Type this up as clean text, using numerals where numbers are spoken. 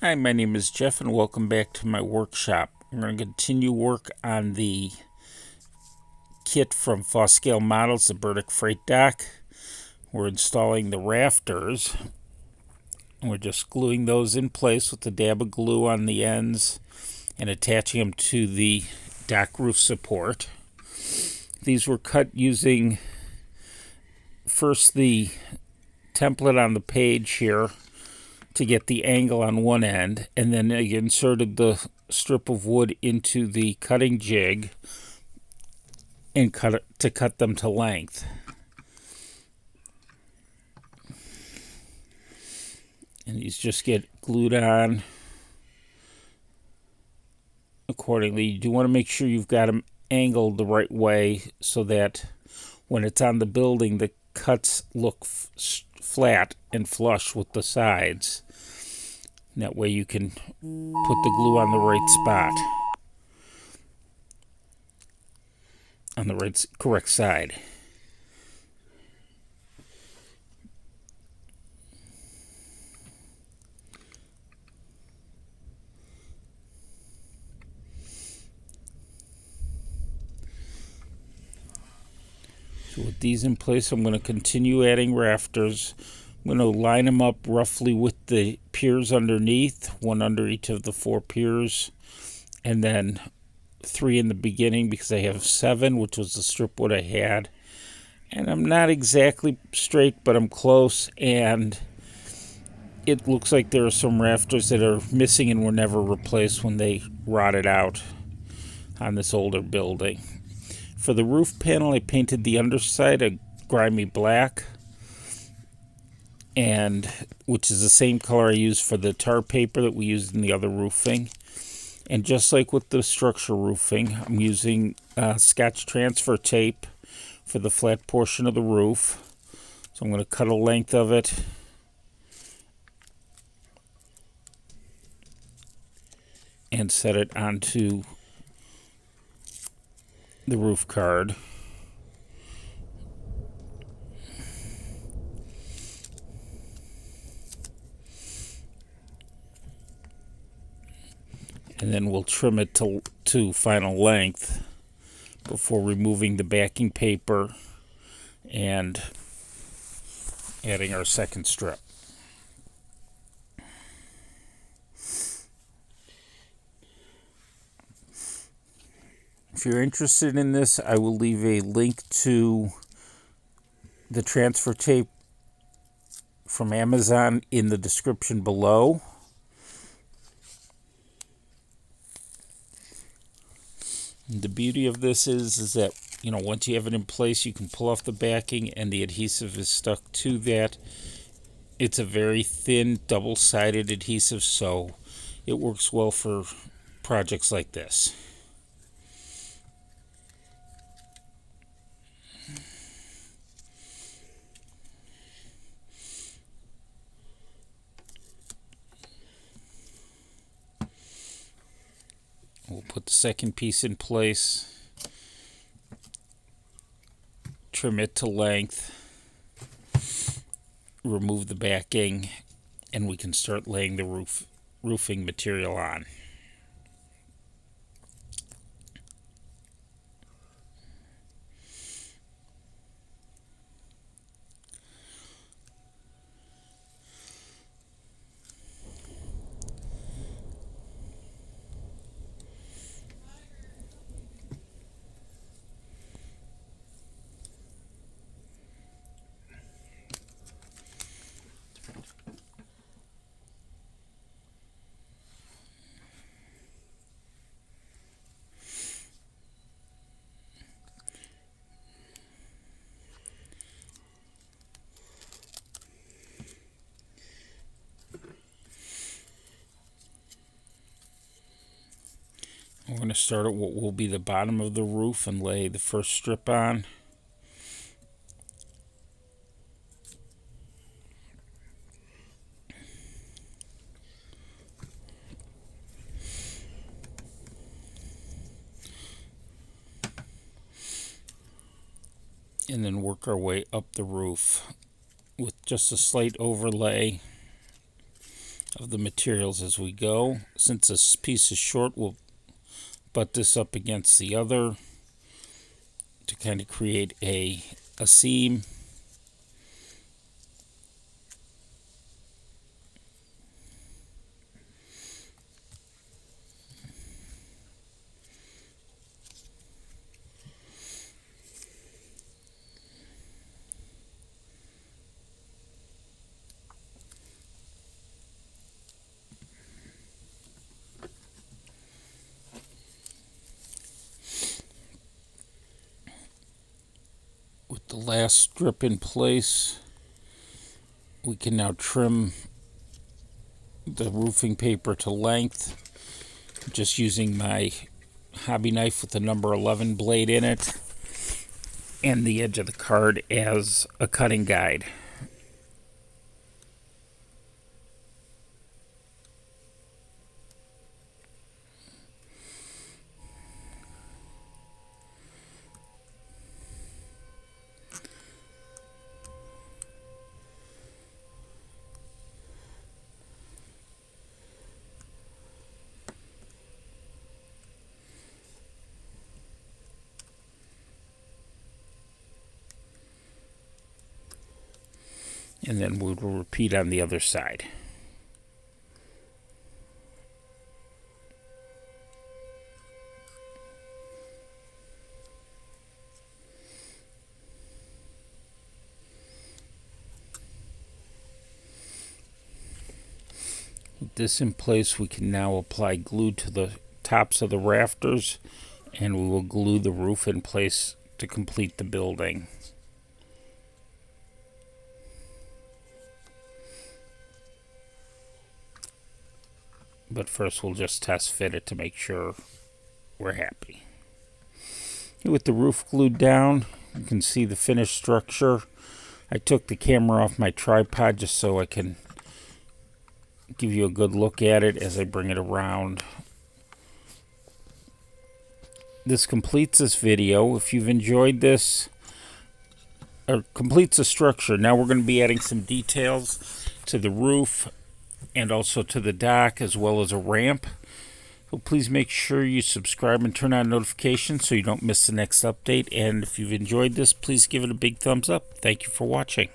Hi, my name is Jeff and welcome back to my workshop. I'm going to continue work on the kit from Foscale Models, the Burdick Freight Dock. We're installing the rafters. We're just gluing those in place with a dab of glue on the ends and attaching them to the dock roof support. These were cut using first the template on the page here to get the angle on one end, and then I inserted the strip of wood into the cutting jig and cut them to length. And these just get glued on accordingly. You do want to make sure you've got them angled the right way so that when it's on the building, the cuts look flat and flush with the sides. And that way you can put the glue on the right spot, on the correct side. So with these in place, I'm going to continue adding rafters. I'm going to line them up roughly with the piers underneath, one under each of the 4 piers, and then 3 in the beginning because I have 7, which was the strip wood I had. And I'm not exactly straight, but I'm close, and it looks like there are some rafters that are missing and were never replaced when they rotted out on this older building. For the roof panel, I painted the underside a grimy black, and which is the same color I used for the tar paper that we used in the other roofing. And just like with the structure roofing, I'm using Scotch transfer tape for the flat portion of the roof. So I'm going to cut a length of it and set it onto the roof card. And then we'll trim it to final length before removing the backing paper and adding our second strip. If you're interested in this, I will leave a link to the transfer tape from Amazon in the description below. And the beauty of this is that, once you have it in place, you can pull off the backing and the adhesive is stuck to that. It's a very thin, double-sided adhesive, so it works well for projects like this. We'll put the second piece in place, trim it to length, remove the backing, and we can start laying the roofing material on. We're going to start at what will be the bottom of the roof and lay the first strip on. And then work our way up the roof with just a slight overlay of the materials as we go. Since this piece is short, we'll butt this up against the other to kind of create a seam. With the last strip in place, we can now trim the roofing paper to length, just using my hobby knife with the number 11 blade in it and the edge of the card as a cutting guide. And then we will repeat on the other side. With this in place, we can now apply glue to the tops of the rafters, and we will glue the roof in place to complete the building. But first we'll just test fit it to make sure we're happy. With the roof glued down, you can see the finished structure. I took the camera off my tripod just so I can give you a good look at it as I bring it around. This completes this video. If you've enjoyed this, or completes the structure. Now we're going to be adding some details to the roof and also to the dock, as well as a ramp. So please make sure you subscribe and turn on notifications so you don't miss the next update. And if you've enjoyed this, please give it a big thumbs up. Thank you for watching.